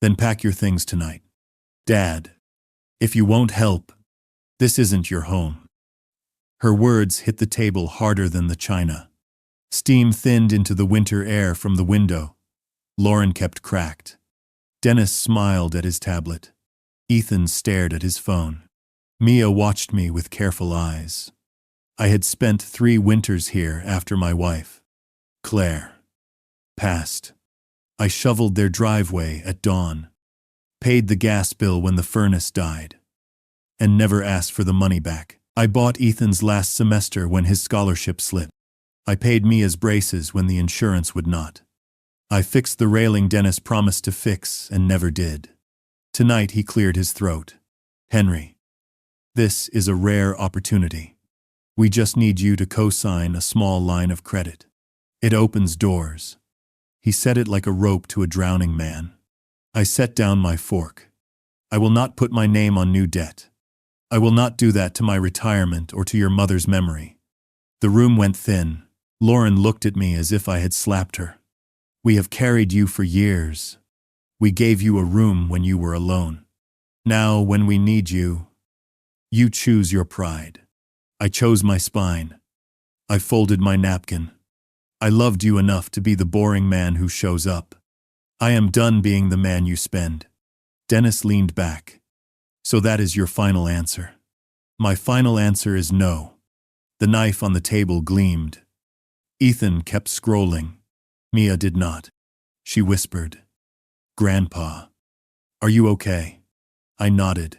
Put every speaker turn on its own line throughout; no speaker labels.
Then pack your things tonight. Dad, if you won't help, this isn't your home. Her words hit the table harder than the china. Steam thinned into the winter air from the window. Lauren kept cracked. Dennis smiled at his tablet. Ethan stared at his phone. Mia watched me with careful eyes. I had spent 3 winters here after my wife, Claire, passed. I shoveled their driveway at dawn, paid the gas bill when the furnace died, and never asked for the money back. I bought Ethan's last semester when his scholarship slipped. I paid Mia's braces when the insurance would not. I fixed the railing Dennis promised to fix and never did. Tonight he cleared his throat. Henry, this is a rare opportunity. We just need you to co-sign a small line of credit. It opens doors. He said it like a rope to a drowning man. I set down my fork. I will not put my name on new debt. I will not do that to my retirement or to your mother's memory. The room went thin. Lauren looked at me as if I had slapped her. We have carried you for years. We gave you a room when you were alone. Now, when we need you, you choose your pride. I chose my spine. I folded my napkin. I loved you enough to be the boring man who shows up. I am done being the man you spend. Dennis leaned back. So that is your final answer. My final answer is no. The knife on the table gleamed. Ethan kept scrolling. Mia did not. She whispered, "Grandpa, are you okay?" I nodded.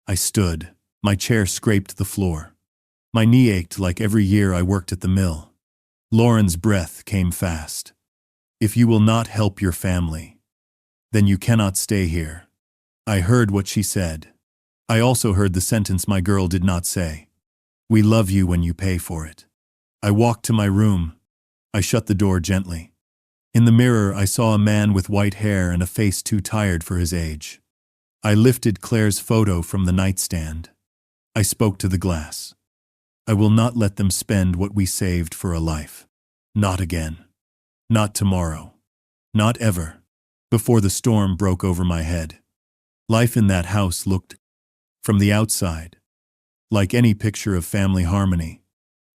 I stood. My chair scraped the floor. My knee ached like every year I worked at the mill. Lauren's breath came fast. "If you will not help your family, then you cannot stay here." I heard what she said. I also heard the sentence my girl did not say. "We love you when you pay for it." I walked to my room. I shut the door gently. In the mirror, I saw a man with white hair and a face too tired for his age. I lifted Claire's photo from the nightstand. I spoke to the glass. I will not let them spend what we saved for a life. Not again. Not tomorrow. Not ever. Before the storm broke over my head. Life in that house looked, from the outside, like any picture of family harmony.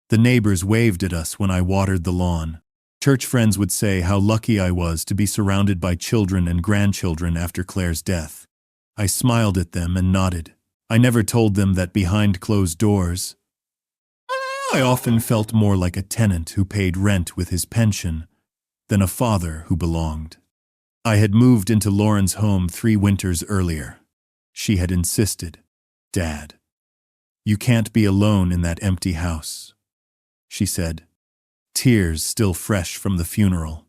The neighbors waved at us when I watered the lawn. Church friends would say how lucky I was to be surrounded by children and grandchildren after Claire's death. I smiled at them and nodded. I never told them that behind closed doors, I often felt more like a tenant who paid rent with his pension than a father who belonged. I had moved into Lauren's home 3 winters earlier. She had insisted, "Dad, you can't be alone in that empty house," she said, tears still fresh from the funeral.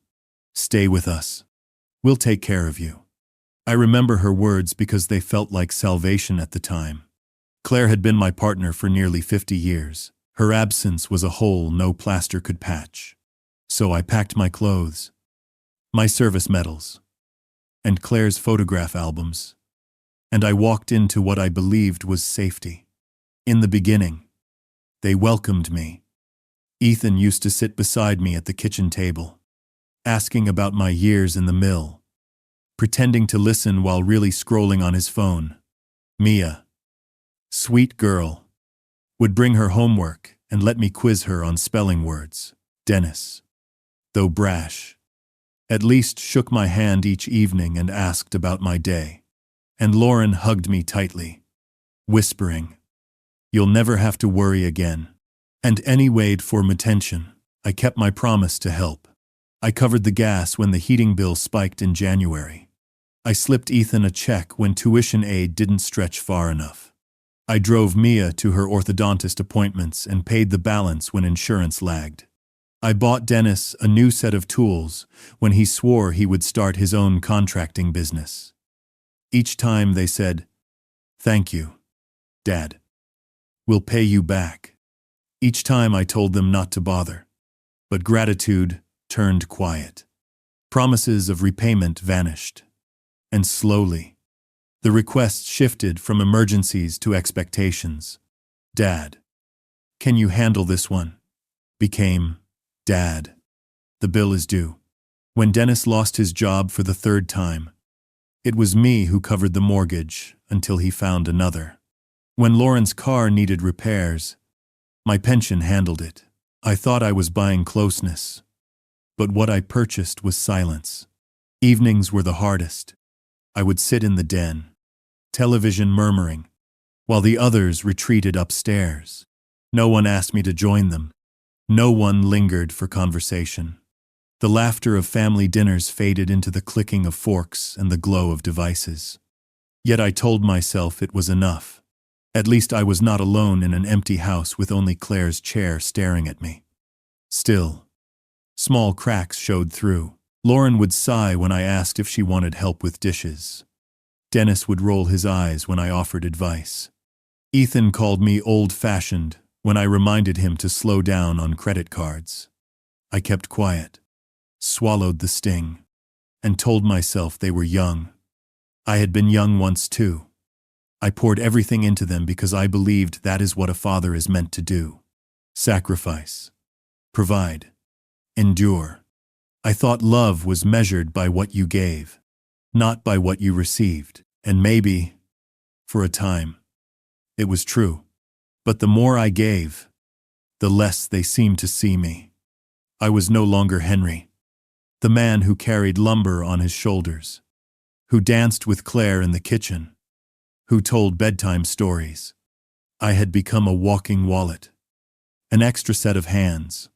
"Stay with us. We'll take care of you." I remember her words because they felt like salvation at the time. Claire had been my partner for nearly 50 years. Her absence was a hole no plaster could patch. So I packed my clothes, my service medals, and Claire's photograph albums, and I walked into what I believed was safety. In the beginning, they welcomed me. Ethan used to sit beside me at the kitchen table, asking about my years in the mill, pretending to listen while really scrolling on his phone. Mia, sweet girl, would bring her homework and let me quiz her on spelling words. Dennis, though brash, at least shook my hand each evening and asked about my day. And Lauren hugged me tightly, whispering, "You'll never have to worry again." And anyway, for attention, I kept my promise to help. I covered the gas when the heating bill spiked in January. I slipped Ethan a check when tuition aid didn't stretch far enough. I drove Mia to her orthodontist appointments and paid the balance when insurance lagged. I bought Dennis a new set of tools when he swore he would start his own contracting business. Each time they said, "Thank you, Dad. We'll pay you back." Each time I told them not to bother. But gratitude turned quiet. Promises of repayment vanished. And slowly, the requests shifted from emergencies to expectations. "Dad, can you handle this one?" became, "Dad, the bill is due." When Dennis lost his job for the 3rd time, It was me who covered the mortgage until he found another. When Lauren's car needed repairs, my pension handled it. I thought I was buying closeness, but what I purchased was silence. Evenings were the hardest. I would sit in the den, television murmuring, while the others retreated upstairs. No one asked me to join them. No one lingered for conversation. The laughter of family dinners faded into the clicking of forks and the glow of devices. Yet I told myself it was enough. At least I was not alone in an empty house with only Claire's chair staring at me. Still, small cracks showed through. Lauren would sigh when I asked if she wanted help with dishes. Dennis would roll his eyes when I offered advice. Ethan called me old-fashioned when I reminded him to slow down on credit cards. I kept quiet, swallowed the sting, and told myself they were young. I had been young once too. I poured everything into them because I believed that is what a father is meant to do. Sacrifice. Provide. Endure. I thought love was measured by what you gave, not by what you received. And maybe, for a time, it was true. But the more I gave, the less they seemed to see me. I was no longer Henry, the man who carried lumber on his shoulders, who danced with Claire in the kitchen, who told bedtime stories. I had become a walking wallet, an extra set of hands,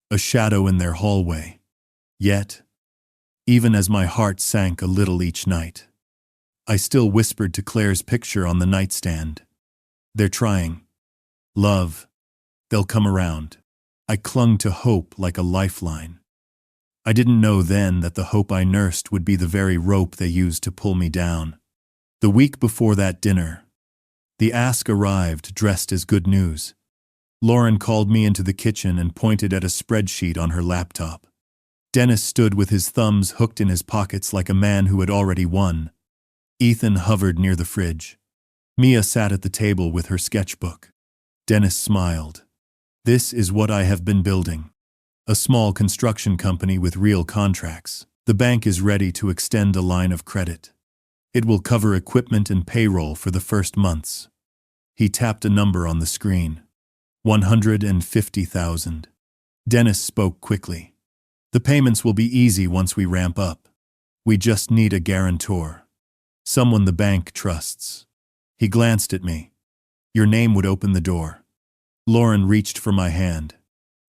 a shadow in their hallway. Yet, even as my heart sank a little each night, I still whispered to Claire's picture on the nightstand, "They're trying. Love. They'll come around." I clung to hope like a lifeline. I didn't know then that the hope I nursed would be the very rope they used to pull me down. The week before that dinner, the ask arrived dressed as good news. Lauren called me into the kitchen and pointed at a spreadsheet on her laptop. Dennis stood with his thumbs hooked in his pockets like a man who had already won. Ethan hovered near the fridge. Mia sat at the table with her sketchbook. Dennis smiled. "This is what I have been building. A small construction company with real contracts. The bank is ready to extend a line of credit. It will cover equipment and payroll for the first months." He tapped a number on the screen. 150,000. Dennis spoke quickly. "The payments will be easy once we ramp up. We just need a guarantor. Someone the bank trusts." He glanced at me. "Your name would open the door." Lauren reached for my hand.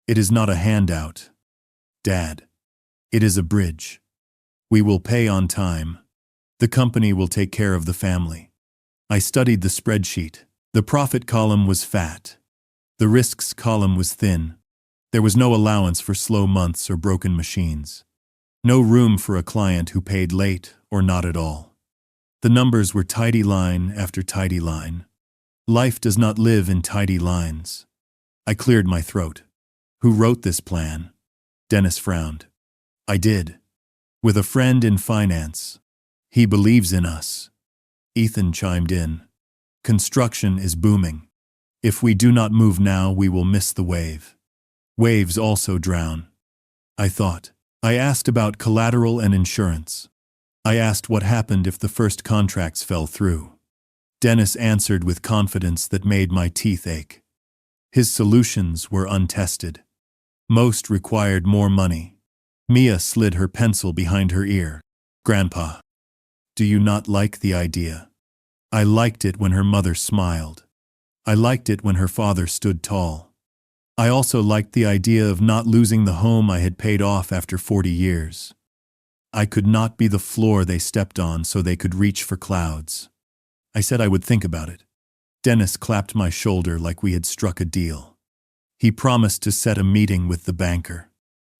"It is not a handout, Dad. It is a bridge. We will pay on time. The company will take care of the family." I studied the spreadsheet. The profit column was fat. The risks column was thin. There was no allowance for slow months or broken machines. No room for a client who paid late or not at all. The numbers were tidy line after tidy line. Life does not live in tidy lines. I cleared my throat. "Who wrote this plan?" Dennis frowned. "I did. With a friend in finance. He believes in us." Ethan chimed in. "Construction is booming. If we do not move now, we will miss the wave. Waves also drown." I thought. I asked about collateral and insurance. I asked what happened if the first contracts fell through. Dennis answered with confidence that made my teeth ache. His solutions were untested. Most required more money. Mia slid her pencil behind her ear. "Grandpa, do you not like the idea?" I liked it when her mother smiled. I liked it when her father stood tall. I also liked the idea of not losing the home I had paid off after 40 years. I could not be the floor they stepped on so they could reach for clouds. I said I would think about it. Dennis clapped my shoulder like we had struck a deal. He promised to set a meeting with the banker.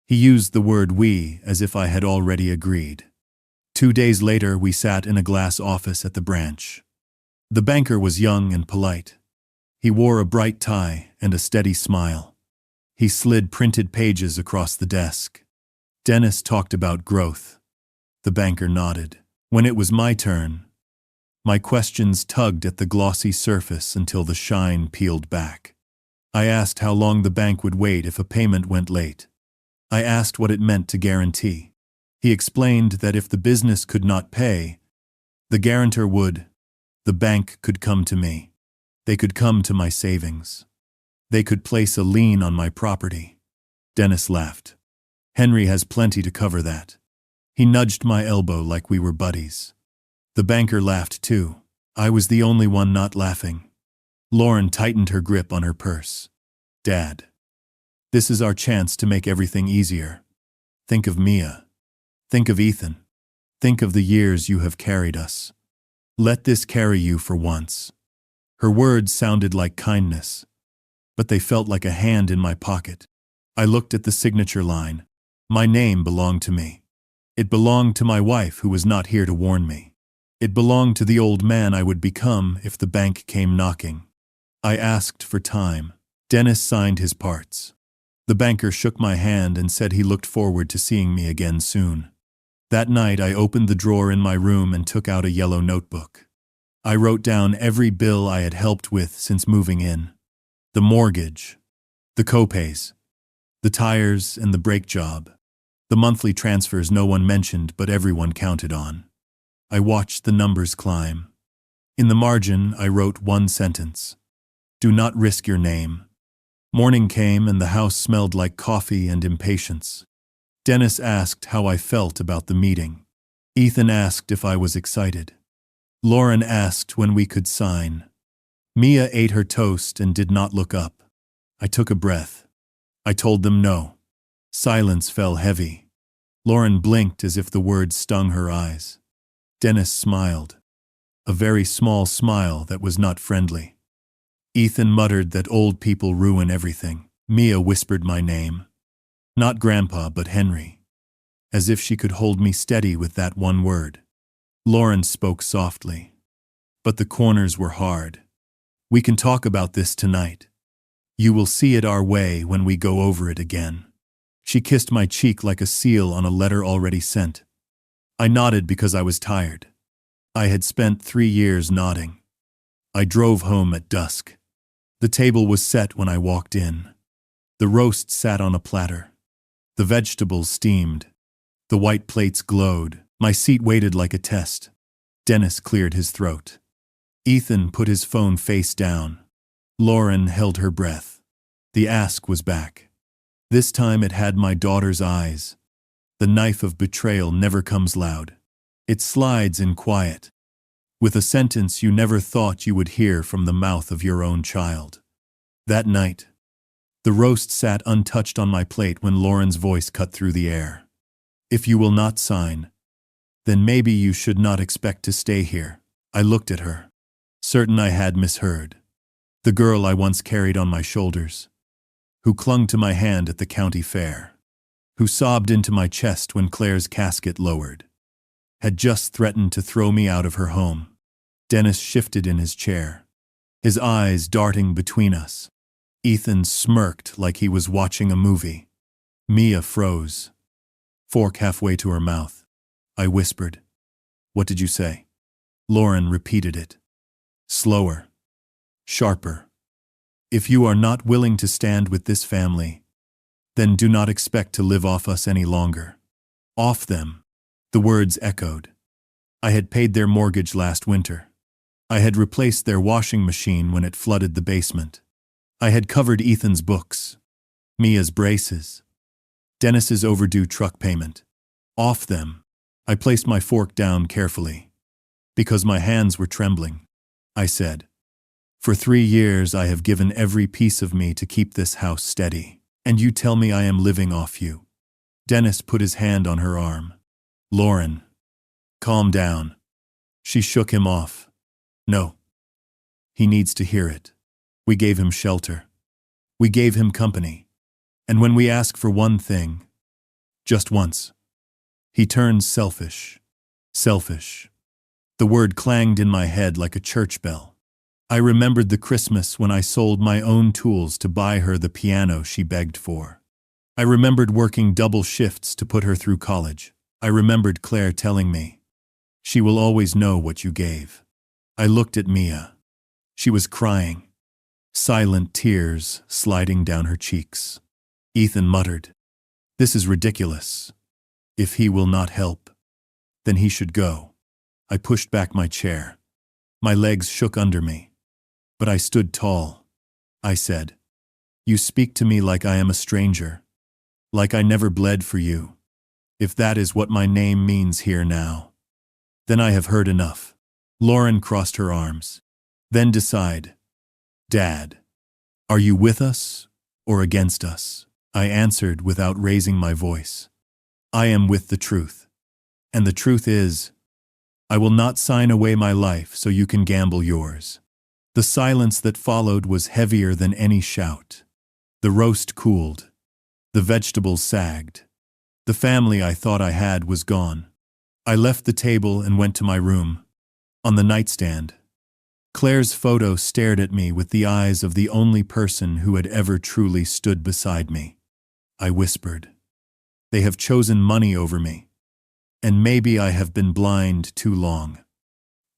He used the word "we" as if I had already agreed. 2 days later, we sat in a glass office at the branch. The banker was young and polite. He wore a bright tie and a steady smile. He slid printed pages across the desk. Dennis talked about growth. The banker nodded. When it was my turn, my questions tugged at the glossy surface until the shine peeled back. I asked how long the bank would wait if a payment went late. I asked what it meant to guarantee. He explained that if the business could not pay, The guarantor would. The bank could come to me. They could come to my savings. They could place a lien on my property. Dennis laughed. Henry has plenty to cover that. He nudged my elbow like we were buddies. The banker laughed too. I was the only one not laughing. Lauren tightened her grip on her purse. Dad. This is our chance to make everything easier. Think of Mia. Think of Ethan. Think of the years you have carried us. Let this carry you for once. Her words sounded like kindness, but they felt like a hand in my pocket. I looked at the signature line. My name belonged to me. It belonged to my wife who was not here to warn me. It belonged to the old man I would become if the bank came knocking. I asked for time. Dennis signed his parts. The banker shook my hand and said he looked forward to seeing me again soon. That night I opened the drawer in my room and took out a yellow notebook. I wrote down every bill I had helped with since moving in. The mortgage, the copays, the tires and the brake job, the monthly transfers no one mentioned but everyone counted on. I watched the numbers climb. In the margin I wrote one sentence. Do not risk your name. Morning came and the house smelled like coffee and impatience. Dennis asked how I felt about the meeting. Ethan asked if I was excited. Lauren asked when we could sign. Mia ate her toast and did not look up. I took a breath. I told them no. Silence fell heavy. Lauren blinked as if the words stung her eyes. Dennis smiled. A very small smile that was not friendly. Ethan muttered that old people ruin everything. Mia whispered my name. Not Grandpa, but Henry. As if she could hold me steady with that one word. Lauren spoke softly. But the corners were hard. We can talk about this tonight. You will see it our way when we go over it again. She kissed my cheek like a seal on a letter already sent. I nodded because I was tired. I had spent 3 years nodding. I drove home at dusk. The table was set when I walked in. The roast sat on a platter. The vegetables steamed. The white plates glowed. My seat waited like a test. Dennis cleared his throat. Ethan put his phone face down. Lauren held her breath. The ask was back. This time it had my daughter's eyes. The knife of betrayal never comes loud. It slides in quiet. With a sentence you never thought you would hear from the mouth of your own child. That night, the roast sat untouched on my plate when Lauren's voice cut through the air. If you will not sign, then maybe you should not expect to stay here. I looked at her, certain I had misheard. The girl I once carried on my shoulders, who clung to my hand at the county fair, who sobbed into my chest when Claire's casket lowered, had just threatened to throw me out of her home. Dennis shifted in his chair, his eyes darting between us. Ethan smirked like he was watching a movie. Mia froze, fork halfway to her mouth. I whispered, "What did you say?" Lauren repeated it. Slower, sharper. If you are not willing to stand with this family, then do not expect to live off us any longer. Off them. The words echoed. I had paid their mortgage last winter. I had replaced their washing machine when it flooded the basement. I had covered Ethan's books, Mia's braces, Dennis's overdue truck payment. Off them. I placed my fork down carefully. Because my hands were trembling, I said, "For 3 years I have given every piece of me to keep this house steady, and you tell me I am living off you." Dennis put his hand on her arm. "Lauren, calm down." She shook him off. "No. He needs to hear it. We gave him shelter. We gave him company. And when we ask for one thing, just once, he turns selfish. Selfish." The word clanged in my head like a church bell. I remembered the Christmas when I sold my own tools to buy her the piano she begged for. I remembered working double shifts to put her through college. I remembered Claire telling me, "She will always know what you gave." I looked at Mia. She was crying, silent tears sliding down her cheeks. Ethan muttered, "This is ridiculous. If he will not help, then he should go." I pushed back my chair. My legs shook under me. But I stood tall. I said, "You speak to me like I am a stranger. Like I never bled for you. If that is what my name means here now, then I have heard enough." Lauren crossed her arms. "Then decide. Dad, are you with us or against us?" I answered without raising my voice. "I am with the truth. And the truth is, I will not sign away my life so you can gamble yours." The silence that followed was heavier than any shout. The roast cooled. The vegetables sagged. The family I thought I had was gone. I left the table and went to my room. On the nightstand, Claire's photo stared at me with the eyes of the only person who had ever truly stood beside me. I whispered, "They have chosen money over me. And maybe I have been blind too long."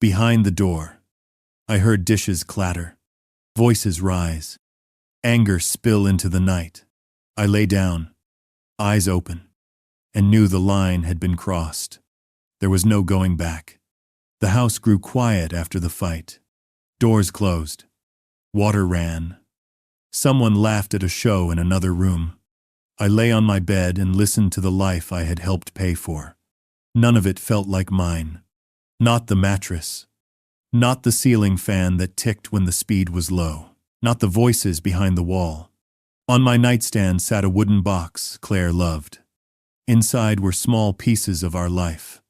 Behind the door, I heard dishes clatter, voices rise, anger spill into the night. I lay down, eyes open, and knew the line had been crossed. There was no going back. The house grew quiet after the fight. Doors closed. Water ran. Someone laughed at a show in another room. I lay on my bed and listened to the life I had helped pay for. None of it felt like mine. Not the mattress. Not the ceiling fan that ticked when the speed was low. Not the voices behind the wall. On my nightstand sat a wooden box Claire loved. Inside were small pieces of our life.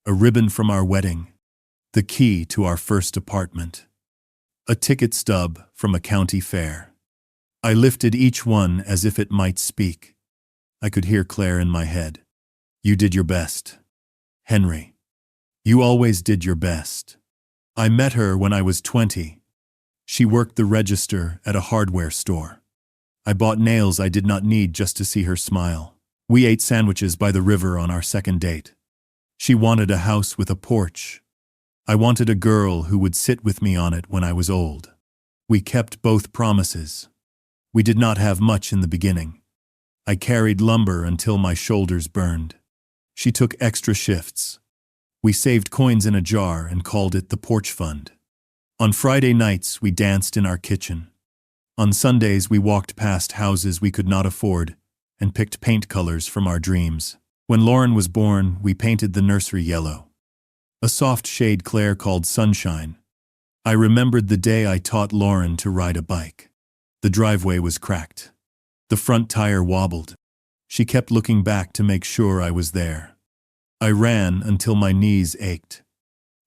A ribbon from our wedding. The key to our first apartment. A ticket stub from a county fair. I lifted each one as if it might speak. I could hear Claire in my head. "You did your best, Henry. You always did your best." I met her when I was 20. She worked the register at a hardware store. I bought nails I did not need just to see her smile. We ate sandwiches by the river on our second date. She wanted a house with a porch. I wanted a girl who would sit with me on it when I was old. We kept both promises. We did not have much in the beginning. I carried lumber until my shoulders burned. She took extra shifts. We saved coins in a jar and called it the porch fund. On Friday nights, we danced in our kitchen. On Sundays, we walked past houses we could not afford and picked paint colors from our dreams. When Lauren was born, we painted the nursery yellow, a soft shade Claire called sunshine. I remembered the day I taught Lauren to ride a bike. The driveway was cracked. The front tire wobbled. She kept looking back to make sure I was there. I ran until my knees ached.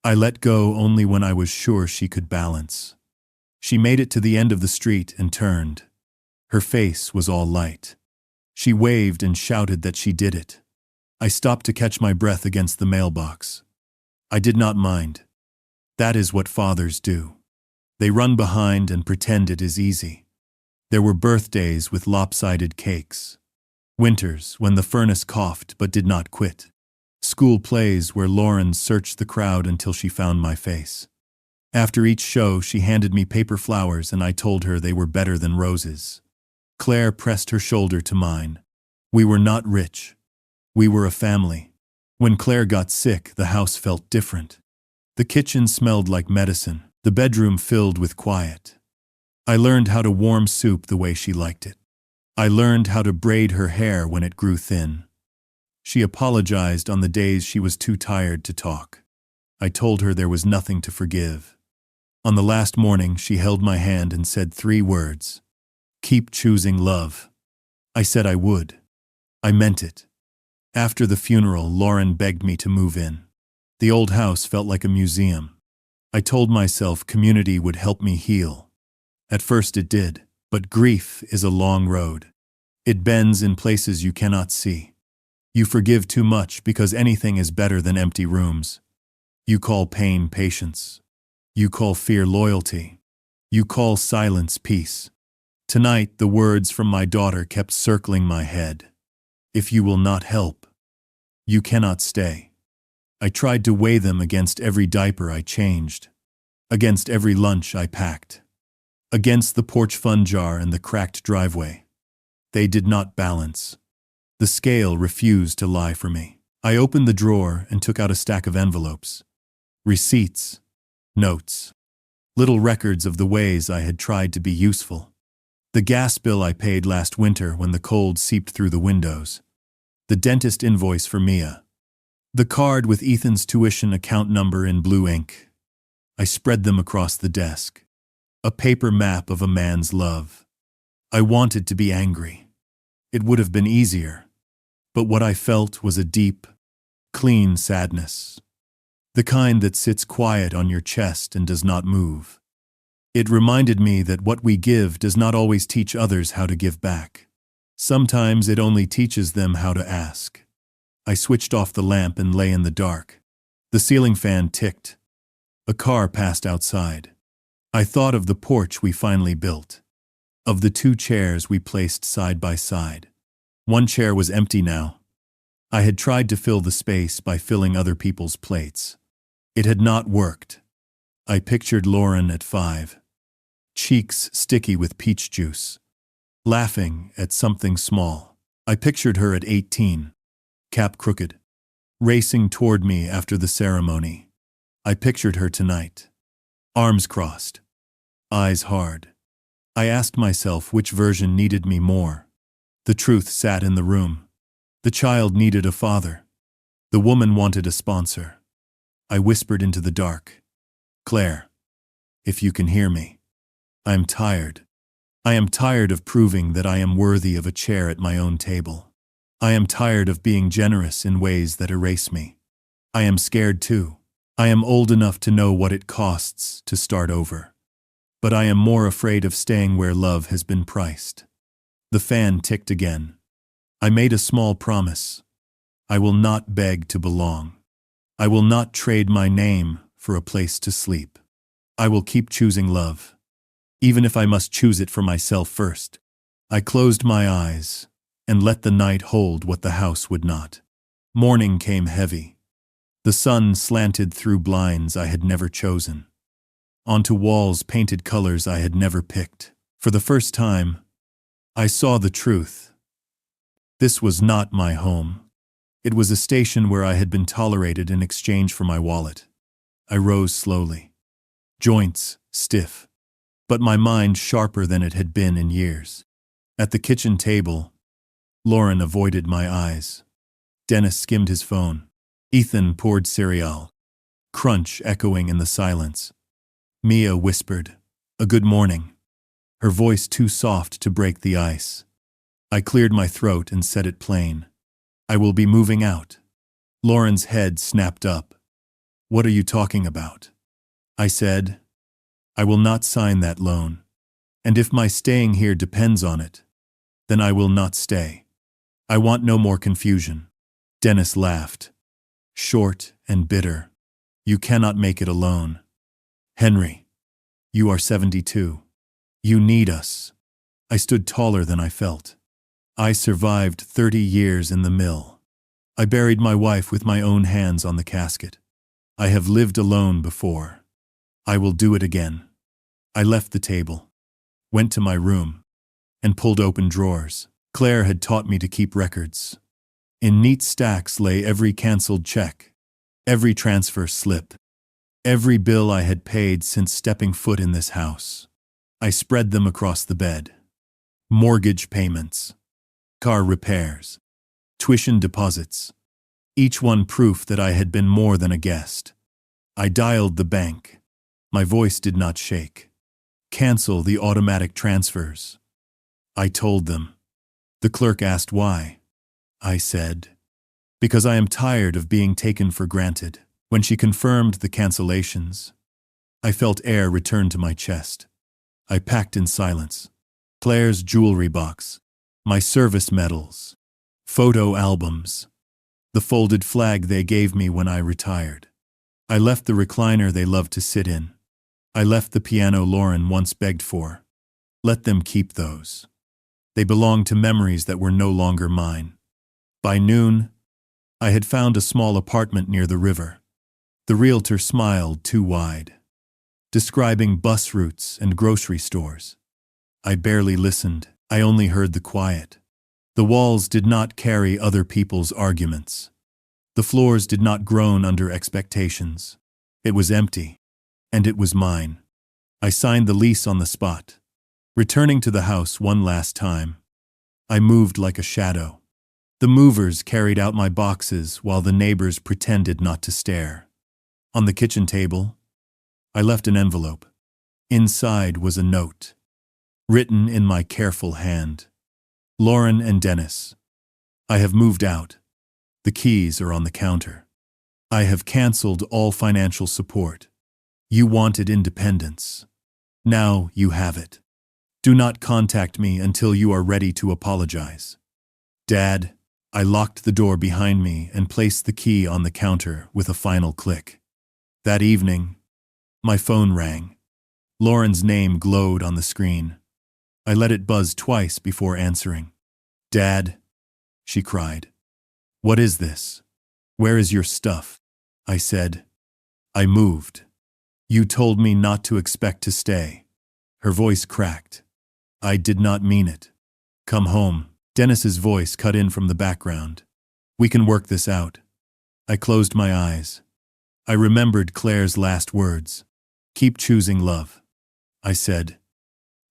I let go only when I was sure she could balance. She made it to the end of the street and turned. Her face was all light. She waved and shouted that she did it. I stopped to catch my breath against the mailbox. I did not mind. That is what fathers do. They run behind and pretend it is easy. There were birthdays with lopsided cakes. Winters when the furnace coughed but did not quit. School plays where Lauren searched the crowd until she found my face. After each show, she handed me paper flowers and I told her they were better than roses. Claire pressed her shoulder to mine. We were not rich. We were a family. When Claire got sick, the house felt different. The kitchen smelled like medicine, the bedroom filled with quiet. I learned how to warm soup the way she liked it. I learned how to braid her hair when it grew thin. She apologized on the days she was too tired to talk. I told her there was nothing to forgive. On the last morning, she held my hand and said 3 words. "Keep choosing love." I said I would. I meant it. After the funeral, Lauren begged me to move in. The old house felt like a museum. I told myself community would help me heal. At first it did, but grief is a long road. It bends in places you cannot see. You forgive too much because anything is better than empty rooms. You call pain patience. You call fear loyalty. You call silence peace. Tonight, the words from my daughter kept circling my head. If you will not help, you cannot stay. I tried to weigh them against every diaper I changed, against every lunch I packed, against the porch fund jar and the cracked driveway. They did not balance. The scale refused to lie for me. I opened the drawer and took out a stack of envelopes. Receipts, notes, little records of the ways I had tried to be useful. The gas bill I paid last winter when the cold seeped through the windows. The dentist invoice for Mia. The card with Ethan's tuition account number in blue ink. I spread them across the desk. A paper map of a man's love. I wanted to be angry. It would have been easier. But what I felt was a deep, clean sadness. The kind that sits quiet on your chest and does not move. It reminded me that what we give does not always teach others how to give back. Sometimes it only teaches them how to ask. I switched off the lamp and lay in the dark. The ceiling fan ticked. A car passed outside. I thought of the porch we finally built. Of the 2 chairs we placed side by side. One chair was empty now. I had tried to fill the space by filling other people's plates. It had not worked. I pictured Lauren at 5. Cheeks sticky with peach juice. Laughing at something small. I pictured her at 18. Cap crooked. Racing toward me after the ceremony. I pictured her tonight. Arms crossed. Eyes hard. I asked myself which version needed me more. The truth sat in the room. The child needed a father. The woman wanted a sponsor. I whispered into the dark. Claire, if you can hear me. I am tired. I am tired of proving that I am worthy of a chair at my own table. I am tired of being generous in ways that erase me. I am scared too. I am old enough to know what it costs to start over. But I am more afraid of staying where love has been priced. The fan ticked again. I made a small promise. I will not beg to belong. I will not trade my name for a place to sleep. I will keep choosing love, even if I must choose it for myself first. I closed my eyes and let the night hold what the house would not. Morning came heavy. The sun slanted through blinds I had never chosen. Onto walls painted colors I had never picked. For the first time, I saw the truth. This was not my home. It was a station where I had been tolerated in exchange for my wallet. I rose slowly. Joints stiff, but my mind sharper than it had been in years. At the kitchen table, Lauren avoided my eyes. Dennis skimmed his phone. Ethan poured cereal. Crunch echoing in the silence. Mia whispered, "A good morning," her voice too soft to break the ice. I cleared my throat and said it plain. I will be moving out. Lauren's head snapped up. What are you talking about? I said, I will not sign that loan. And if my staying here depends on it, then I will not stay. I want no more confusion. Dennis laughed. Short and bitter. You cannot make it alone. Henry, you are 72. You need us. I stood taller than I felt. I survived 30 years in the mill. I buried my wife with my own hands on the casket. I have lived alone before. I will do it again. I left the table, went to my room, and pulled open drawers. Claire had taught me to keep records. In neat stacks lay every canceled check, every transfer slip, every bill I had paid since stepping foot in this house. I spread them across the bed. Mortgage payments, car repairs, tuition deposits, each one proof that I had been more than a guest. I dialed the bank. My voice did not shake. Cancel the automatic transfers. I told them. The clerk asked why. I said, because I am tired of being taken for granted. When she confirmed the cancellations, I felt air return to my chest. I packed in silence. Claire's jewelry box, my service medals, photo albums, the folded flag they gave me when I retired. I left the recliner they loved to sit in. I left the piano Lauren once begged for. Let them keep those. They belonged to memories that were no longer mine. By noon, I had found a small apartment near the river. The realtor smiled too wide, describing bus routes and grocery stores. I barely listened. I only heard the quiet. The walls did not carry other people's arguments. The floors did not groan under expectations. It was empty. And it was mine. I signed the lease on the spot. Returning to the house one last time, I moved like a shadow. The movers carried out my boxes while the neighbors pretended not to stare. On the kitchen table, I left an envelope. Inside was a note, written in my careful hand. Lauren and Dennis, I have moved out. The keys are on the counter. I have canceled all financial support. You wanted independence. Now you have it. Do not contact me until you are ready to apologize. Dad, I locked the door behind me and placed the key on the counter with a final click. That evening, my phone rang. Lauren's name glowed on the screen. I let it buzz twice before answering. Dad, she cried. What is this? Where is your stuff? I said. I moved. You told me not to expect to stay. Her voice cracked. I did not mean it. Come home. Dennis's voice cut in from the background. We can work this out. I closed my eyes. I remembered Claire's last words. Keep choosing love. I said,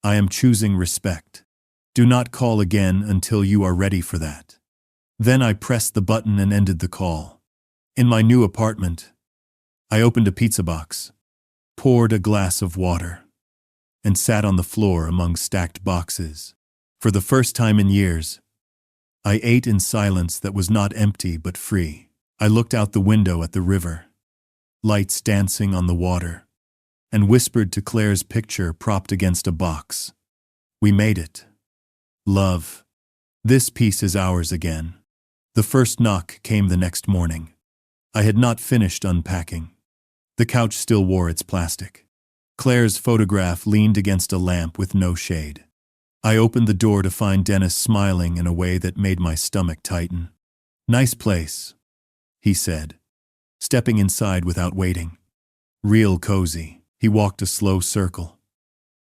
I am choosing respect. Do not call again until you are ready for that. Then I pressed the button and ended the call. In my new apartment, I opened a pizza box, poured a glass of water, and sat on the floor among stacked boxes. For the first time in years, I ate in silence that was not empty but free. I looked out the window at the river, lights dancing on the water, and whispered to Claire's picture propped against a box. We made it. Love. This piece is ours again. The first knock came the next morning. I had not finished unpacking. The couch still wore its plastic. Claire's photograph leaned against a lamp with no shade. I opened the door to find Dennis smiling in a way that made my stomach tighten. Nice place, he said, stepping inside without waiting. Real cozy. He walked a slow circle,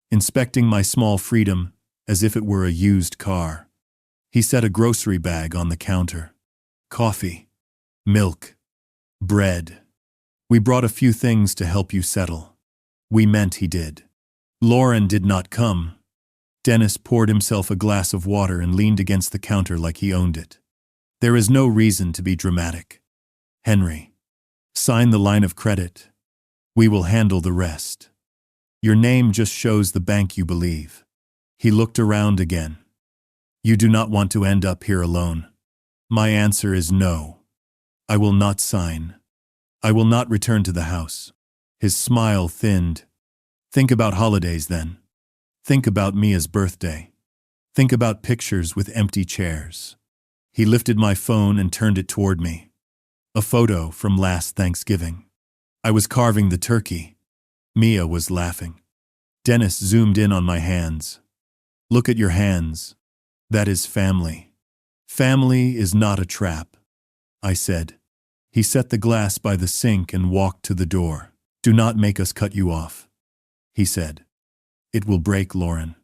inspecting my small freedom as if it were a used car. He set a grocery bag on the counter. Coffee, milk, bread. We brought a few things to help you settle. We meant he did. Lauren did not come. Dennis poured himself a glass of water and leaned against the counter like he owned it. There is no reason to be dramatic. Henry, sign the line of credit. We will handle the rest. Your name just shows the bank you believe. He looked around again. You do not want to end up here alone. My answer is no. I will not sign. I will not return to the house. His smile thinned. Think about holidays then. Think about Mia's birthday. Think about pictures with empty chairs. He lifted my phone and turned it toward me. A photo from last Thanksgiving. I was carving the turkey. Mia was laughing. Dennis zoomed in on my hands. Look at your hands. That is family. Family is not a trap, I said. He set the glass by the sink and walked to the door. Do not make us cut you off, he said. It will break Lauren.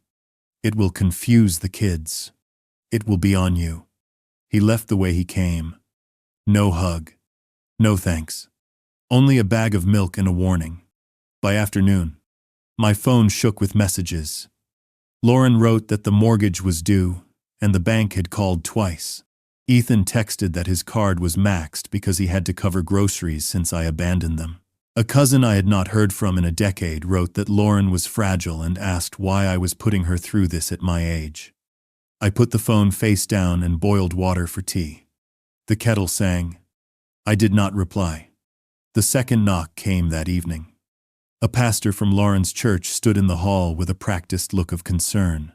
It will confuse the kids. It will be on you. He left the way he came. No hug. No thanks. Only a bag of milk and a warning. By afternoon, my phone shook with messages. Lauren wrote that the mortgage was due, and the bank had called twice. Ethan texted that his card was maxed because he had to cover groceries since I abandoned them. A cousin I had not heard from in a decade wrote that Lauren was fragile and asked why I was putting her through this at my age. I put the phone face down and boiled water for tea. The kettle sang. I did not reply. The second knock came that evening. A pastor from Lauren's church stood in the hall with a practiced look of concern.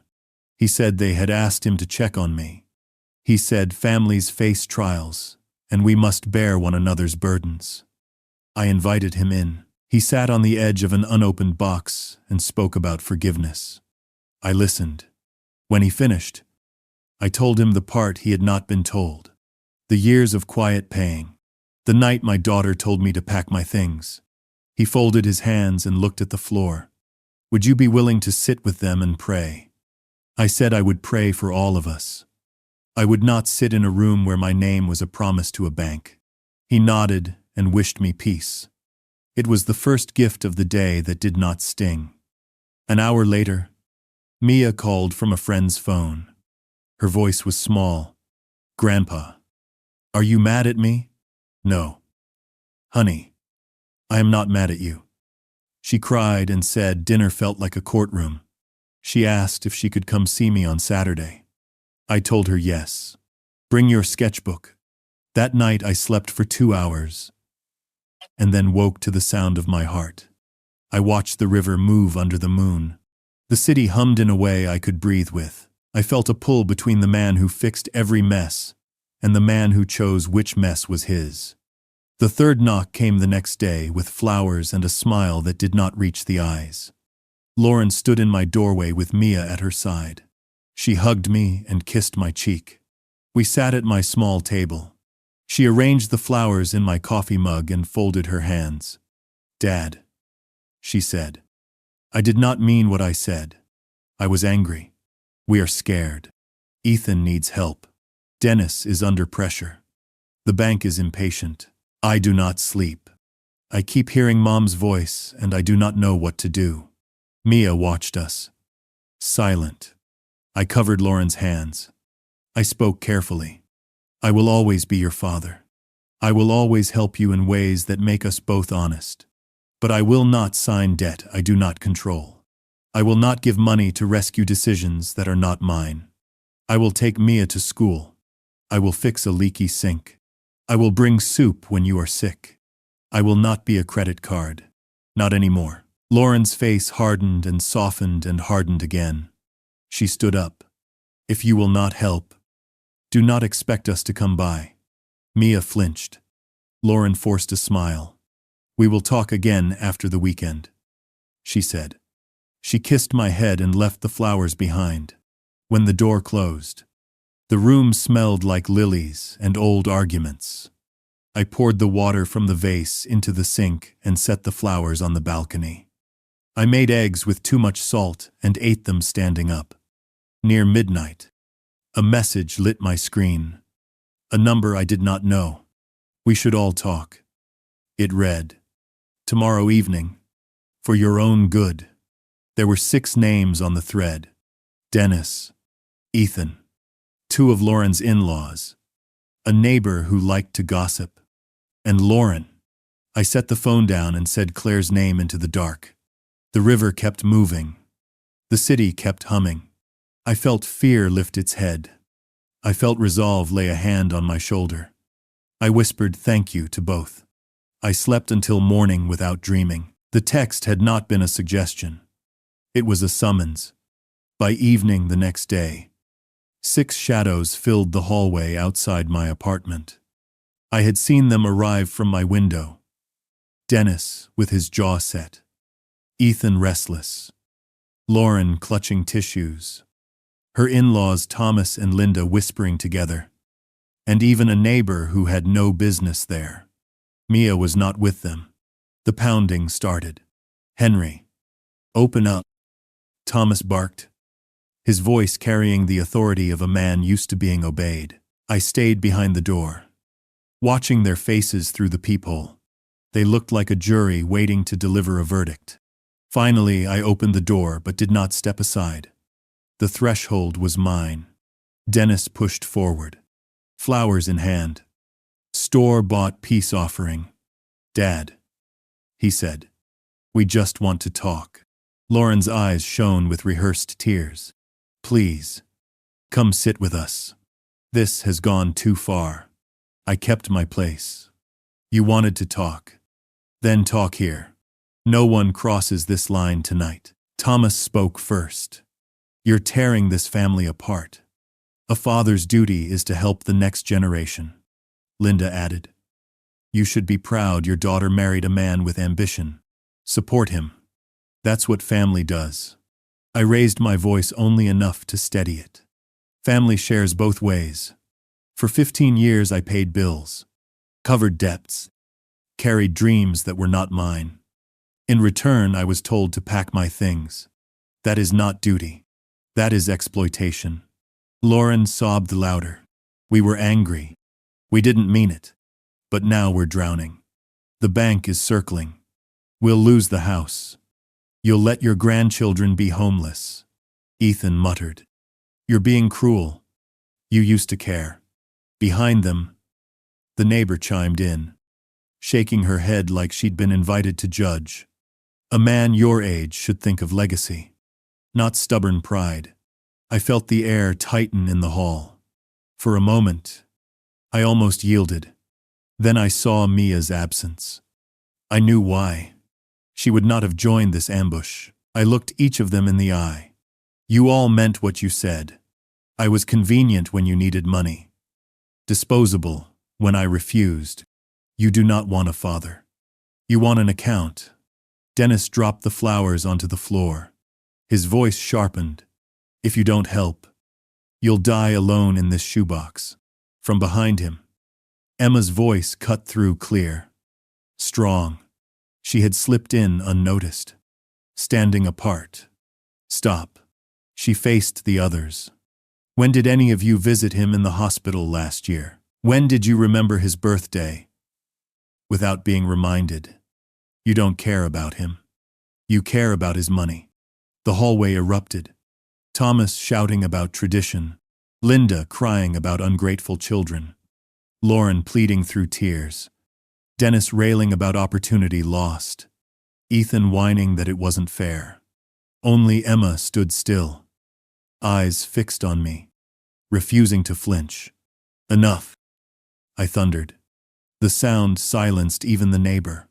He said they had asked him to check on me. He said families face trials, and we must bear one another's burdens. I invited him in. He sat on the edge of an unopened box and spoke about forgiveness. I listened. When he finished, I told him the part he had not been told. The years of quiet pain. The night my daughter told me to pack my things. He folded his hands and looked at the floor. Would you be willing to sit with them and pray? I said I would pray for all of us. I would not sit in a room where my name was a promise to a bank. He nodded and wished me peace. It was the first gift of the day that did not sting. An hour later, Mia called from a friend's phone. Her voice was small. "Grandpa, are you mad at me?" "No. Honey, I am not mad at you." She cried and said dinner felt like a courtroom. She asked if she could come see me on Saturday. I told her yes. "Bring your sketchbook." That night I slept for 2 hours, and then woke to the sound of my heart. I watched the river move under the moon. The city hummed in a way I could breathe with. I felt a pull between the man who fixed every mess and the man who chose which mess was his. The third knock came the next day with flowers and a smile that did not reach the eyes. Lauren stood in my doorway with Mia at her side. She hugged me and kissed my cheek. We sat at my small table. She arranged the flowers in my coffee mug and folded her hands. "Dad," she said. I did not mean what I said. I was angry. "We are scared. Ethan needs help. Dennis is under pressure. The bank is impatient. I do not sleep. I keep hearing Mom's voice and I do not know what to do." Mia watched us, silent. I covered Lauren's hands. I spoke carefully. "I will always be your father. I will always help you in ways that make us both honest. But I will not sign debt I do not control. I will not give money to rescue decisions that are not mine. I will take Mia to school. I will fix a leaky sink. I will bring soup when you are sick. I will not be a credit card. Not anymore." Lauren's face hardened and softened and hardened again. She stood up. "If you will not help, do not expect us to come by." Mia flinched. Lauren forced a smile. "We will talk again after the weekend," she said. She kissed my head and left the flowers behind. When the door closed, the room smelled like lilies and old arguments. I poured the water from the vase into the sink and set the flowers on the balcony. I made eggs with too much salt and ate them standing up. Near midnight, a message lit my screen. A number I did not know. "We should all talk." It read, "Tomorrow evening, for your own good." There were 6 names on the thread. Dennis, Ethan, 2 of Lauren's in-laws, a neighbor who liked to gossip, and Lauren. I set the phone down and said Claire's name into the dark. The river kept moving. The city kept humming. I felt fear lift its head. I felt resolve lay a hand on my shoulder. I whispered thank you to both. I slept until morning without dreaming. The text had not been a suggestion. It was a summons. By evening the next day, 6 shadows filled the hallway outside my apartment. I had seen them arrive from my window. Dennis with his jaw set. Ethan restless. Lauren clutching tissues. Her in-laws Thomas and Linda whispering together. And even a neighbor who had no business there. Mia was not with them. The pounding started. "Henry, open up," Thomas barked, his voice carrying the authority of a man used to being obeyed. I stayed behind the door, watching their faces through the peephole. They looked like a jury waiting to deliver a verdict. Finally, I opened the door but did not step aside. The threshold was mine. Dennis pushed forward, flowers in hand. "Store-bought peace offering." "Dad," he said, "we just want to talk." Lauren's eyes shone with rehearsed tears. "Please, come sit with us. This has gone too far." I kept my place. "You wanted to talk. Then talk here. No one crosses this line tonight." Thomas spoke first. "You're tearing this family apart. A father's duty is to help the next generation." Linda added, "You should be proud your daughter married a man with ambition. Support him. That's what family does." I raised my voice only enough to steady it. Family shares both ways. For 15 years I paid bills, covered debts, carried dreams that were not mine. In return, I was told to pack my things. That is not duty. That is exploitation. Lauren sobbed louder. "We were angry. We didn't mean it. But now we're drowning. The bank is circling. We'll lose the house. You'll let your grandchildren be homeless. Ethan muttered. You're being cruel. You used to care. Behind them, the neighbor chimed in, shaking her head like she'd been invited to judge. A man your age should think of legacy, not stubborn pride. I felt the air tighten in the hall. For a moment, I almost yielded. Then I saw Mia's absence. I knew why. She would not have joined this ambush. I looked each of them in the eye. You all meant what you said. I was convenient when you needed money. Disposable when I refused. You do not want a father. You want an account. Dennis dropped the flowers onto the floor. His voice sharpened. If you don't help, you'll die alone in this shoebox. From behind him, Emma's voice cut through clear. Strong. She had slipped in unnoticed. Standing apart. Stop. She faced the others. When did any of you visit him in the hospital last year? When did you remember his birthday? Without being reminded. You don't care about him. You care about his money. The hallway erupted. Thomas shouting about tradition. Linda crying about ungrateful children. Lauren pleading through tears. Dennis railing about opportunity lost. Ethan whining that it wasn't fair. Only Emma stood still. Eyes fixed on me. Refusing to flinch. Enough, I thundered. The sound silenced even the neighbor.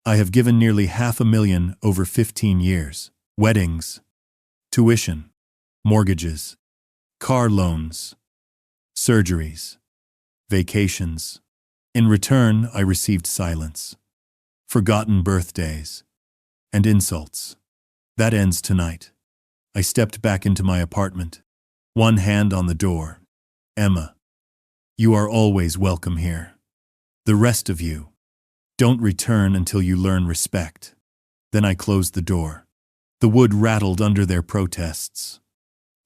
I have given nearly $500,000 over 15 years. Weddings. Tuition. Mortgages. Car loans. Surgeries. Vacations. In return, I received silence. Forgotten birthdays. And insults. That ends tonight. I stepped back into my apartment. One hand on the door. Emma. You are always welcome here. The rest of you. Don't return until you learn respect. Then I closed the door. The wood rattled under their protests.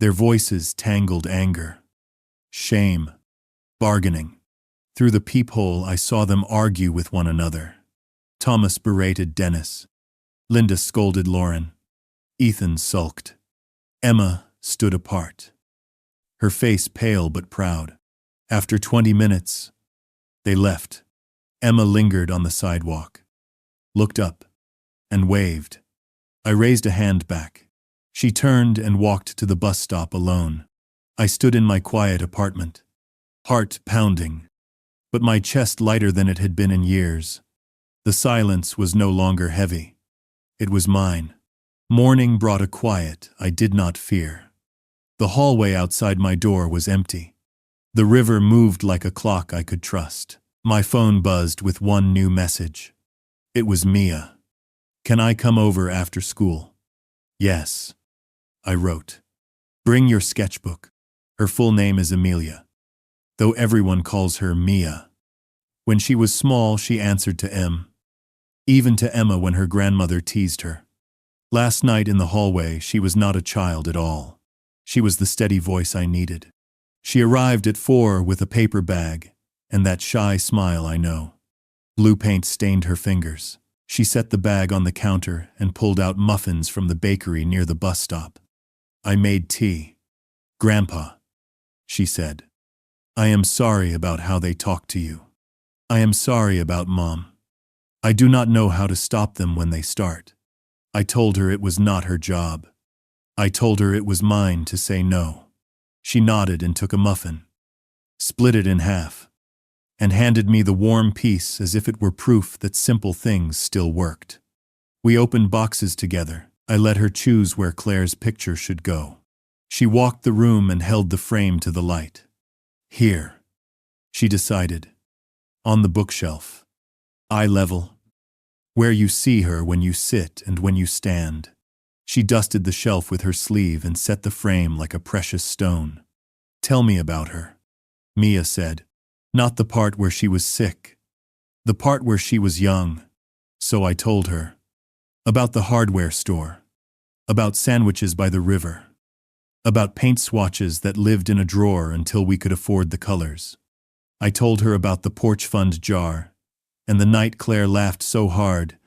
Their voices tangled anger. Shame. Bargaining. Through the peephole I saw them argue with one another. Thomas berated Dennis. Linda scolded Lauren. Ethan sulked. Emma stood apart. Her face pale but proud. After 20 minutes, they left. Emma lingered on the sidewalk. Looked up. And waved. I raised a hand back. She turned and walked to the bus stop alone. I stood in my quiet apartment. Heart pounding. But my chest lighter than it had been in years. The silence was no longer heavy. It was mine. Morning brought a quiet I did not fear. The hallway outside my door was empty. The river moved like a clock I could trust. My phone buzzed with one new message. It was Mia. Can I come over after school? Yes. I wrote. Bring your sketchbook. Her full name is Amelia, though everyone calls her Mia. When she was small, she answered to M. Even to Emma when her grandmother teased her. Last night in the hallway, she was not a child at all. She was the steady voice I needed. She arrived at 4 with a paper bag, and that shy smile I know. Blue paint stained her fingers. She set the bag on the counter and pulled out muffins from the bakery near the bus stop. I made tea. Grandpa, she said. I am sorry about how they talk to you. I am sorry about Mom. I do not know how to stop them when they start. I told her it was not her job. I told her it was mine to say no. She nodded and took a muffin, split it in half, and handed me the warm piece as if it were proof that simple things still worked. We opened boxes together. I let her choose where Claire's picture should go. She walked the room and held the frame to the light. Here, she decided. On the bookshelf. Eye level. Where you see her when you sit and when you stand. She dusted the shelf with her sleeve and set the frame like a precious stone. Tell me about her, Mia said. Not the part where she was sick. The part where she was young. So I told her. About the hardware store. About sandwiches by the river. About paint swatches that lived in a drawer until we could afford the colors. I told her about the porch fund jar, and the night Claire laughed so hard,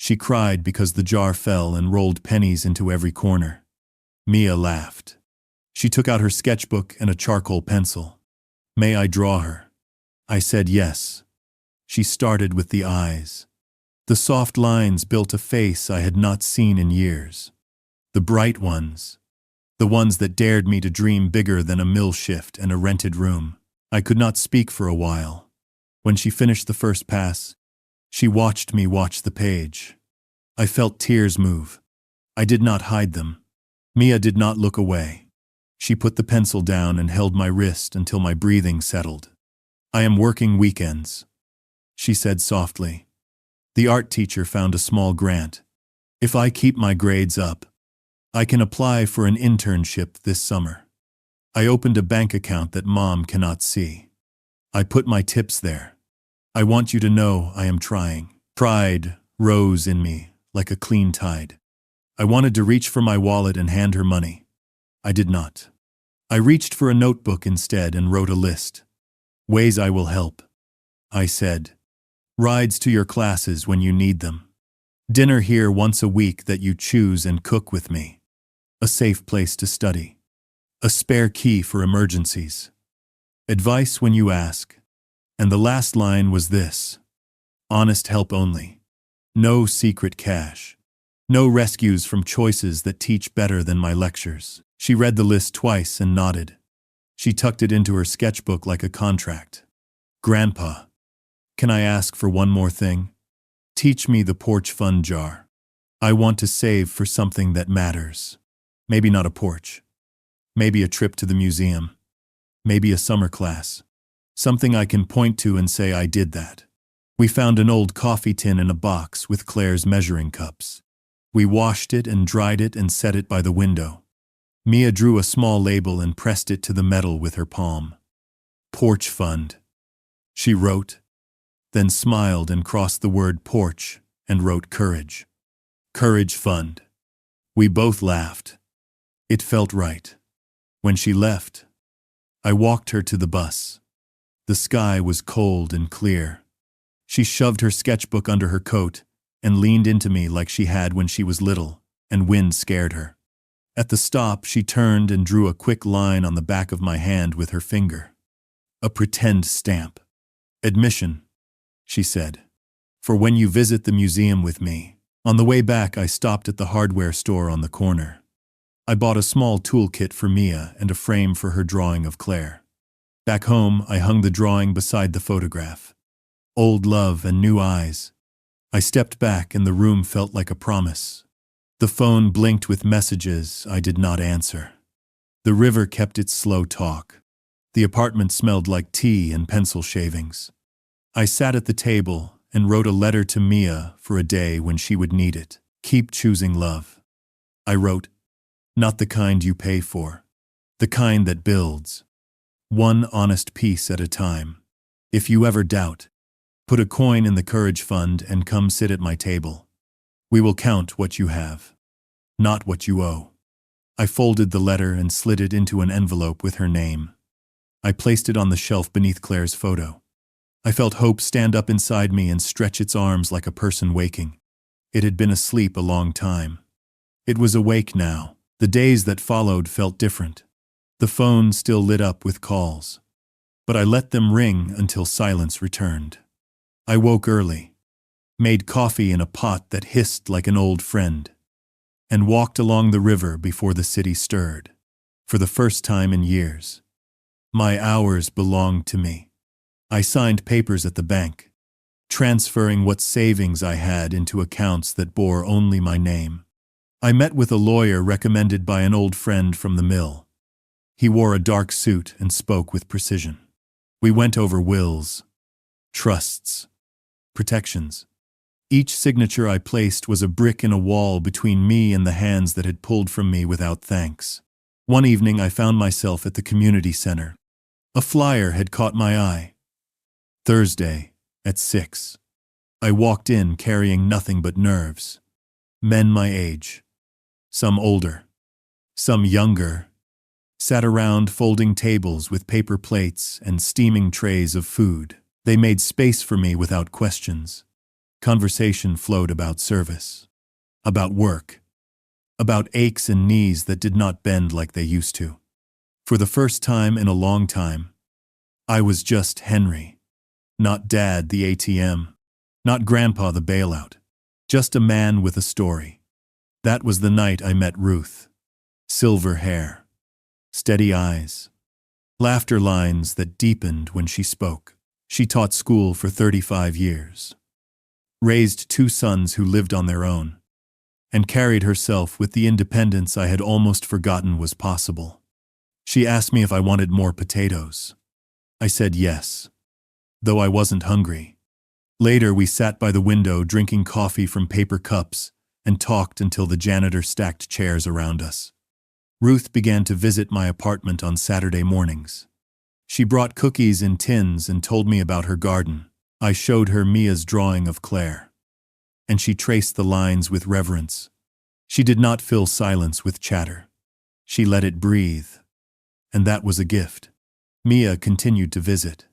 She cried because the jar fell and rolled pennies into every corner. Mia laughed. She took out her sketchbook and a charcoal pencil. May I draw her? I said yes. She started with the eyes. The soft lines built a face I had not seen in years. The bright ones. The ones that dared me to dream bigger than a mill shift and a rented room. I could not speak for a while. When she finished the first pass, she watched me watch the page. I felt tears move. I did not hide them. Mia did not look away. She put the pencil down and held my wrist until my breathing settled. I am working weekends, she said softly. The art teacher found a small grant. If I keep my grades up, I can apply for an internship this summer. I opened a bank account that Mom cannot see. I put my tips there. I want you to know I am trying. Pride rose in me like a clean tide. I wanted to reach for my wallet and hand her money. I did not. I reached for a notebook instead and wrote a list. Ways I will help. I said, rides to your classes when you need them. Dinner here once a week that you choose and cook with me. A safe place to study. A spare key for emergencies. Advice when you ask. And the last line was this. Honest help only. No secret cash. No rescues from choices that teach better than my lectures. She read the list twice and nodded. She tucked it into her sketchbook like a contract. Grandpa, can I ask for one more thing? Teach me the porch fund jar. I want to save for something that matters. Maybe not a porch. Maybe a trip to the museum. Maybe a summer class. Something I can point to and say I did that. We found an old coffee tin in a box with Claire's measuring cups. We washed it and dried it and set it by the window. Mia drew a small label and pressed it to the metal with her palm. Porch fund. She wrote, then smiled and crossed the word porch and wrote courage. Courage fund. We both laughed. It felt right. When she left, I walked her to the bus. The sky was cold and clear. She shoved her sketchbook under her coat and leaned into me like she had when she was little, and wind scared her. At the stop, she turned and drew a quick line on the back of my hand with her finger. A pretend stamp. Admission, she said. For when you visit the museum with me. On the way back, I stopped at the hardware store on the corner. I bought a small toolkit for Mia and a frame for her drawing of Claire. Back home, I hung the drawing beside the photograph. Old love and new eyes. I stepped back and the room felt like a promise. The phone blinked with messages I did not answer. The river kept its slow talk. The apartment smelled like tea and pencil shavings. I sat at the table and wrote a letter to Mia for a day when she would need it. Keep choosing love. I wrote, not the kind you pay for. The kind that builds. One honest piece at a time. If you ever doubt, put a coin in the courage fund and come sit at my table. We will count what you have, not what you owe. I folded the letter and slid it into an envelope with her name. I placed it on the shelf beneath Claire's photo. I felt hope stand up inside me and stretch its arms like a person waking. It had been asleep a long time. It was awake now. The days that followed felt different. The phone still lit up with calls. But I let them ring until silence returned. I woke early, made coffee in a pot that hissed like an old friend, and walked along the river before the city stirred. For the first time in years, my hours belonged to me. I signed papers at the bank, transferring what savings I had into accounts that bore only my name. I met with a lawyer recommended by an old friend from the mill. He wore a dark suit and spoke with precision. We went over wills, trusts, protections. Each signature I placed was a brick in a wall between me and the hands that had pulled from me without thanks. One evening I found myself at the community center. A flyer had caught my eye. Thursday, at 6. I walked in carrying nothing but nerves. Men my age. Some older. Some younger. Sat around folding tables with paper plates and steaming trays of food. They made space for me without questions. Conversation flowed about service, about work, about aches and knees that did not bend like they used to. For the first time in a long time, I was just Henry. Not Dad, the ATM. Not Grandpa, the bailout. Just a man with a story. That was the night I met Ruth. Silver hair. Steady eyes. Laughter lines that deepened when she spoke. She taught school for 35 years. Raised 2 sons who lived on their own. And carried herself with the independence I had almost forgotten was possible. She asked me if I wanted more potatoes. I said yes, though I wasn't hungry. Later we sat by the window drinking coffee from paper cups and talked until the janitor stacked chairs around us. Ruth began to visit my apartment on Saturday mornings. She brought cookies in tins and told me about her garden. I showed her Mia's drawing of Claire, and she traced the lines with reverence. She did not fill silence with chatter. She let it breathe, and that was a gift. Mia continued to visit.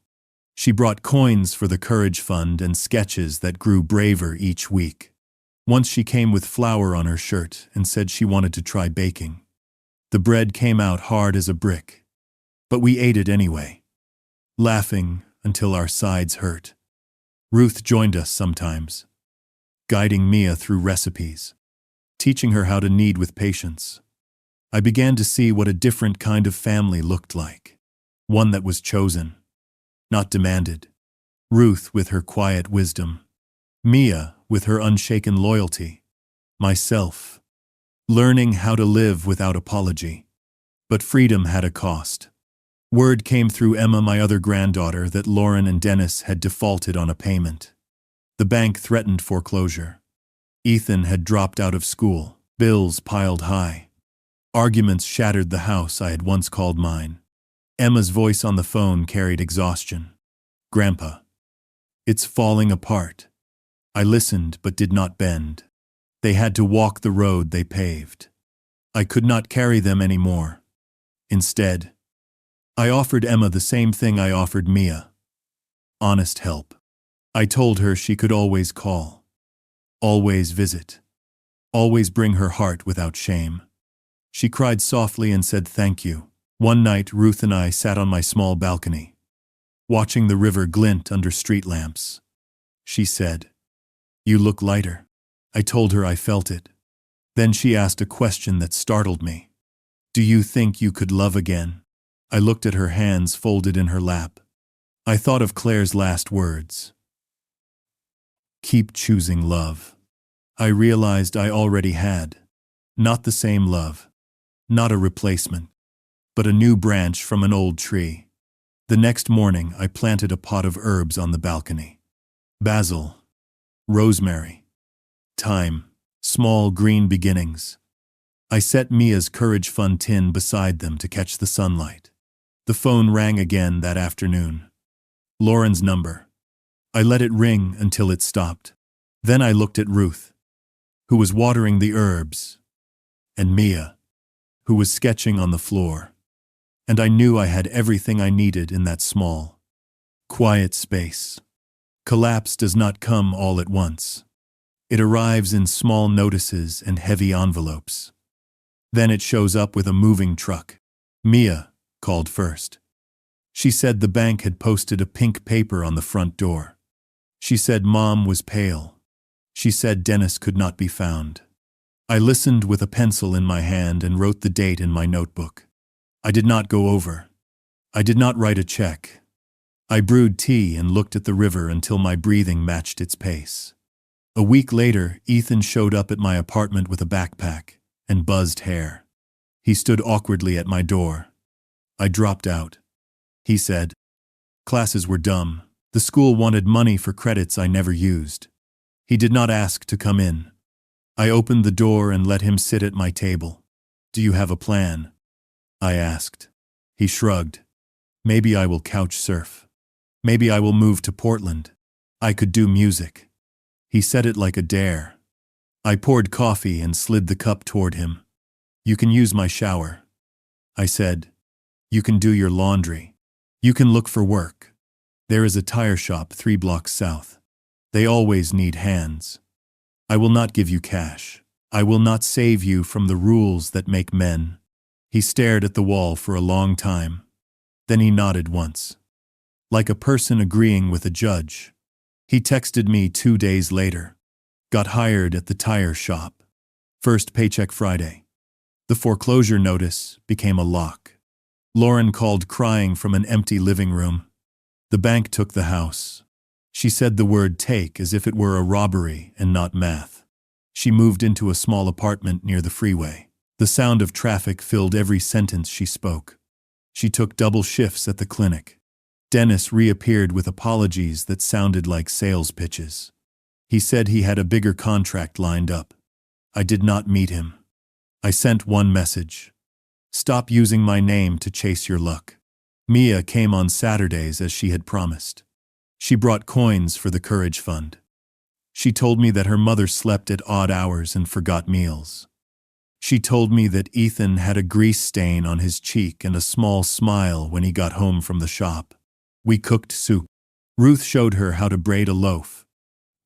She brought coins for the Courage Fund and sketches that grew braver each week. Once she came with flour on her shirt and said she wanted to try baking. The bread came out hard as a brick, but we ate it anyway, laughing until our sides hurt. Ruth joined us sometimes, guiding Mia through recipes, teaching her how to knead with patience. I began to see what a different kind of family looked like, one that was chosen, not demanded. Ruth with her quiet wisdom, Mia with her unshaken loyalty, myself, learning how to live without apology. But freedom had a cost. Word came through Emma, my other granddaughter, that Lauren and Dennis had defaulted on a payment. The bank threatened foreclosure. Ethan had dropped out of school. Bills piled high. Arguments shattered the house I had once called mine. Emma's voice on the phone carried exhaustion. "Grandpa, it's falling apart." I listened but did not bend. They had to walk the road they paved. I could not carry them anymore. Instead, I offered Emma the same thing I offered Mia. Honest help. I told her she could always call. Always visit. Always bring her heart without shame. She cried softly and said thank you. One night, Ruth and I sat on my small balcony, watching the river glint under street lamps. She said, "You look lighter." I told her I felt it. Then she asked a question that startled me. "Do you think you could love again?" I looked at her hands folded in her lap. I thought of Claire's last words. Keep choosing love. I realized I already had. Not the same love. Not a replacement. But a new branch from an old tree. The next morning I planted a pot of herbs on the balcony. Basil. Rosemary. Thyme. Small green beginnings. I set Mia's Courage Fund tin beside them to catch the sunlight. The phone rang again that afternoon. Lauren's number. I let it ring until it stopped. Then I looked at Ruth, who was watering the herbs, and Mia, who was sketching on the floor. And I knew I had everything I needed in that small, quiet space. Collapse does not come all at once. It arrives in small notices and heavy envelopes. Then it shows up with a moving truck. Mia called first. She said the bank had posted a pink paper on the front door. She said Mom was pale. She said Dennis could not be found. I listened with a pencil in my hand and wrote the date in my notebook. I did not go over. I did not write a check. I brewed tea and looked at the river until my breathing matched its pace. A week later, Ethan showed up at my apartment with a backpack and buzzed hair. He stood awkwardly at my door. I dropped out. He said, "Classes were dumb. The school wanted money for credits I never used." He did not ask to come in. I opened the door and let him sit at my table. "Do you have a plan?" I asked. He shrugged. "Maybe I will couch surf. Maybe I will move to Portland. I could do music." He said it like a dare. I poured coffee and slid the cup toward him. "You can use my shower." I said, "You can do your laundry. You can look for work. There is a tire shop 3 blocks south. They always need hands. I will not give you cash. I will not save you from the rules that make men. He stared at the wall for a long time. Then he nodded once, like a person agreeing with a judge. He texted me 2 days later. Got hired at the tire shop. First paycheck Friday. The foreclosure notice became a lock. Lauren called crying from an empty living room. The bank took the house. She said the word take as if it were a robbery and not math. She moved into a small apartment near the freeway. The sound of traffic filled every sentence she spoke. She took double shifts at the clinic. Dennis reappeared with apologies that sounded like sales pitches. He said he had a bigger contract lined up. I did not meet him. I sent one message. Stop using my name to chase your luck. Mia came on Saturdays as she had promised. She brought coins for the Courage Fund. She told me that her mother slept at odd hours and forgot meals. She told me that Ethan had a grease stain on his cheek and a small smile when he got home from the shop. We cooked soup. Ruth showed her how to braid a loaf.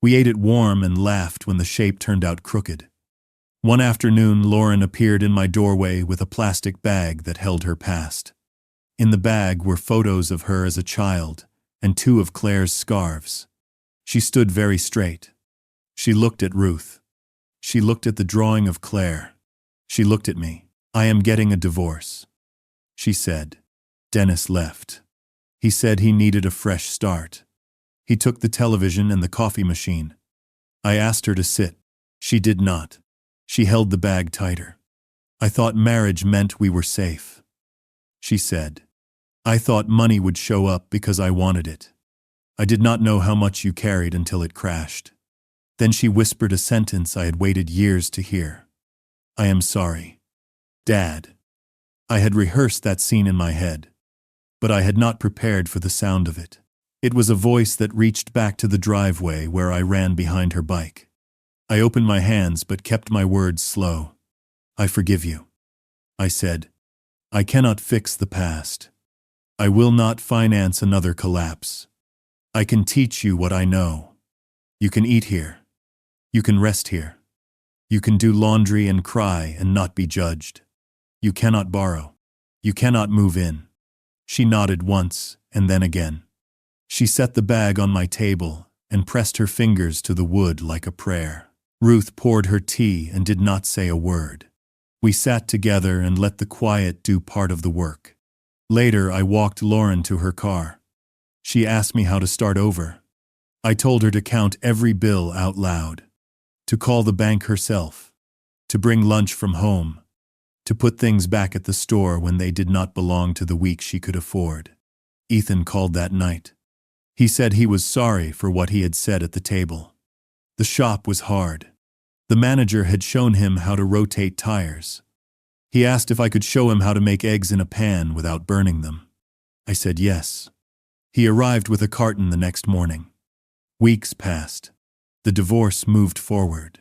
We ate it warm and laughed when the shape turned out crooked. One afternoon, Lauren appeared in my doorway with a plastic bag that held her past. In the bag were photos of her as a child and 2 of Claire's scarves. She stood very straight. She looked at Ruth. She looked at the drawing of Claire. She looked at me. I am getting a divorce, she said. Dennis left. He said he needed a fresh start. He took the television and the coffee machine. I asked her to sit. She did not. She held the bag tighter. I thought marriage meant we were safe, she said. I thought money would show up because I wanted it. I did not know how much you carried until it crashed. Then she whispered a sentence I had waited years to hear. I am sorry, Dad. I had rehearsed that scene in my head, but I had not prepared for the sound of it. It was a voice that reached back to the driveway where I ran behind her bike. I opened my hands but kept my words slow. I forgive you, I said. I cannot fix the past. I will not finance another collapse. I can teach you what I know. You can eat here. You can rest here. You can do laundry and cry and not be judged. You cannot borrow. You cannot move in. She nodded once and then again. She set the bag on my table and pressed her fingers to the wood like a prayer. Ruth poured her tea and did not say a word. We sat together and let the quiet do part of the work. Later, I walked Lauren to her car. She asked me how to start over. I told her to count every bill out loud, to call the bank herself, to bring lunch from home, to put things back at the store when they did not belong to the week she could afford. Ethan called that night. He said he was sorry for what he had said at the table. The shop was hard. The manager had shown him how to rotate tires. He asked if I could show him how to make eggs in a pan without burning them. I said yes. He arrived with a carton the next morning. Weeks passed. The divorce moved forward.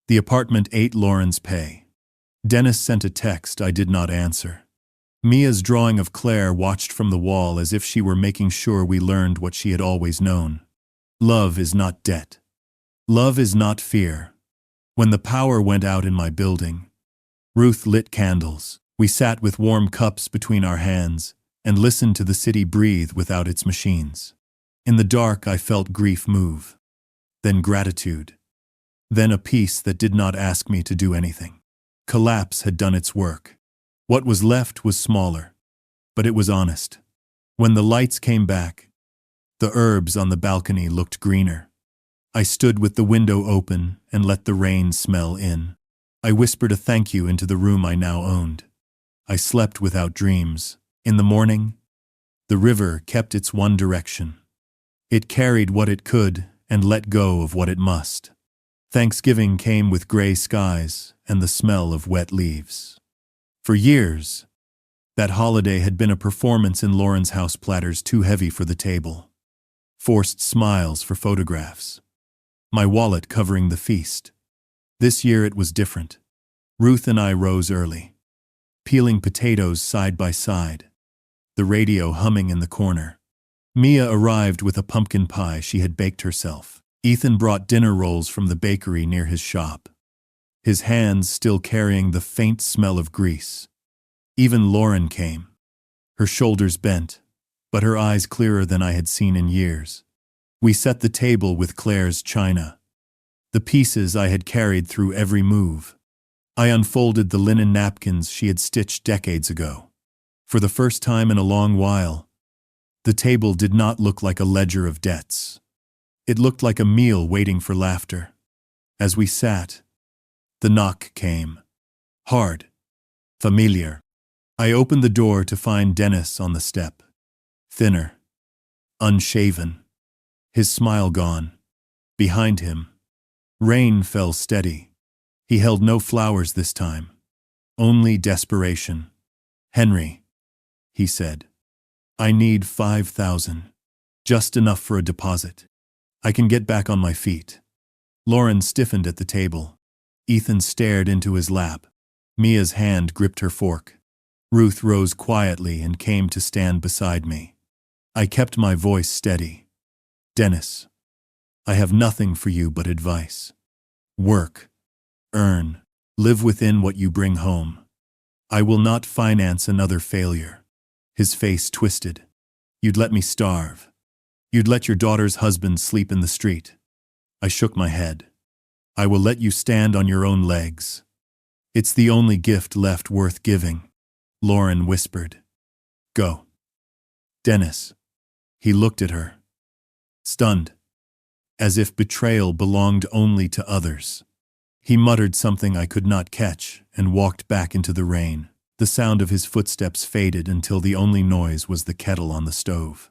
The apartment ate Lauren's pay. Dennis sent a text I did not answer. Mia's drawing of Claire watched from the wall as if she were making sure we learned what she had always known. Love is not debt. Love is not fear. When the power went out in my building, Ruth lit candles. We sat with warm cups between our hands and listened to the city breathe without its machines. In the dark, I felt grief move, then gratitude, then a peace that did not ask me to do anything. Collapse had done its work. What was left was smaller, but it was honest. When the lights came back, the herbs on the balcony looked greener. I stood with the window open and let the rain smell in. I whispered a thank you into the room I now owned. I slept without dreams. In the morning, the river kept its one direction. It carried what it could and let go of what it must. Thanksgiving came with gray skies and the smell of wet leaves. For years, that holiday had been a performance in Lauren's house, platters too heavy for the table, forced smiles for photographs, my wallet covering the feast. This year it was different. Ruth and I rose early, peeling potatoes side by side, the radio humming in the corner. Mia arrived with a pumpkin pie she had baked herself. Ethan brought dinner rolls from the bakery near his shop, his hands still carrying the faint smell of grease. Even Lauren came, her shoulders bent, but her eyes clearer than I had seen in years. We set the table with Claire's china, the pieces I had carried through every move. I unfolded the linen napkins she had stitched decades ago. For the first time in a long while, the table did not look like a ledger of debts. It looked like a meal waiting for laughter. As we sat, the knock came. Hard. Familiar. I opened the door to find Dennis on the step. Thinner. Unshaven. His smile gone. Behind him, rain fell steady. He held no flowers this time. Only desperation. "Henry," he said, "I need 5,000. Just enough for a deposit. I can get back on my feet." Lauren stiffened at the table. Ethan stared into his lap. Mia's hand gripped her fork. Ruth rose quietly and came to stand beside me. I kept my voice steady. "Dennis, I have nothing for you but advice. Work. Earn. Live within what you bring home. I will not finance another failure." His face twisted. "You'd let me starve. You'd let your daughter's husband sleep in the street." I shook my head. "I will let you stand on your own legs. It's the only gift left worth giving." Lauren whispered, "Go." "Dennis." He looked at her, stunned, as if betrayal belonged only to others. He muttered something I could not catch and walked back into the rain. The sound of his footsteps faded until the only noise was the kettle on the stove.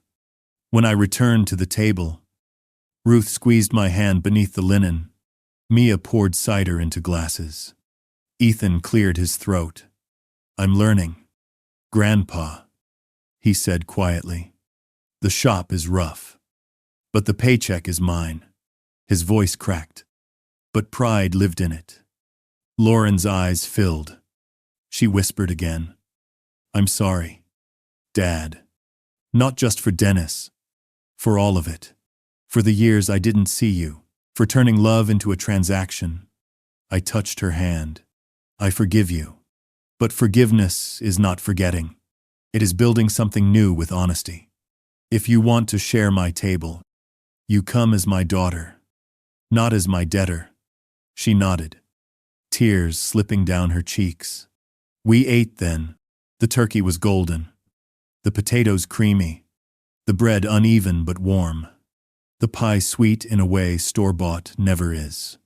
When I returned to the table, Ruth squeezed my hand beneath the linen. Mia poured cider into glasses. Ethan cleared his throat. "I'm learning, Grandpa," he said quietly. "The shop is rough, but the paycheck is mine." His voice cracked, but pride lived in it. Lauren's eyes filled. She whispered again, "I'm sorry, Dad. Not just for Dennis. For all of it. For the years I didn't see you. For turning love into a transaction." I touched her hand. "I forgive you. But forgiveness is not forgetting. It is building something new with honesty. If you want to share my table, you come as my daughter, not as my debtor." She nodded, tears slipping down her cheeks. We ate then. The turkey was golden, the potatoes creamy, the bread uneven but warm, the pie sweet in a way store-bought never is.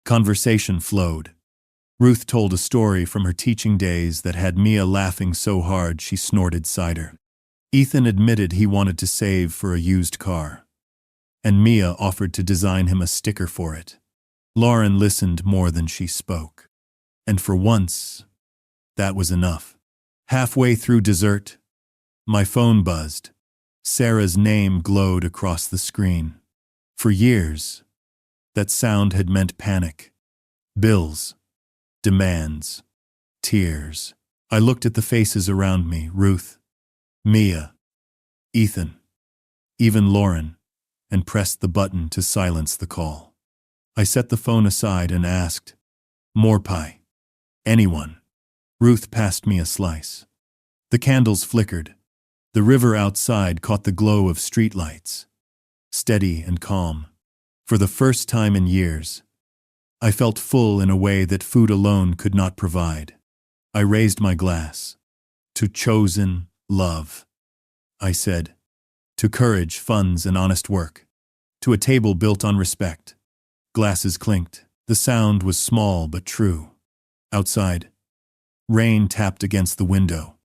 Conversation flowed. Ruth told a story from her teaching days that had Mia laughing so hard she snorted cider. Ethan admitted he wanted to save for a used car, and Mia offered to design him a sticker for it. Lauren listened more than she spoke. And for once, that was enough. Halfway through dessert, my phone buzzed. Sarah's name glowed across the screen. For years, that sound had meant panic. Bills. Demands. Tears. I looked at the faces around me, Ruth, Mia, Ethan, even Lauren, and pressed the button to silence the call. I set the phone aside and asked, "More pie? Anyone?" Ruth passed me a slice. The candles flickered. The river outside caught the glow of streetlights. Steady and calm. For the first time in years, I felt full in a way that food alone could not provide. I raised my glass. "To chosen love," I said. "To courage, funds, and honest work. To a table built on respect." Glasses clinked. The sound was small but true. Outside, rain tapped against the window.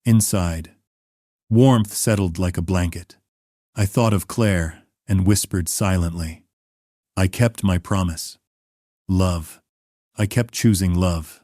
Inside, warmth settled like a blanket. I thought of Claire and whispered silently. I kept my promise. Love. I kept choosing love.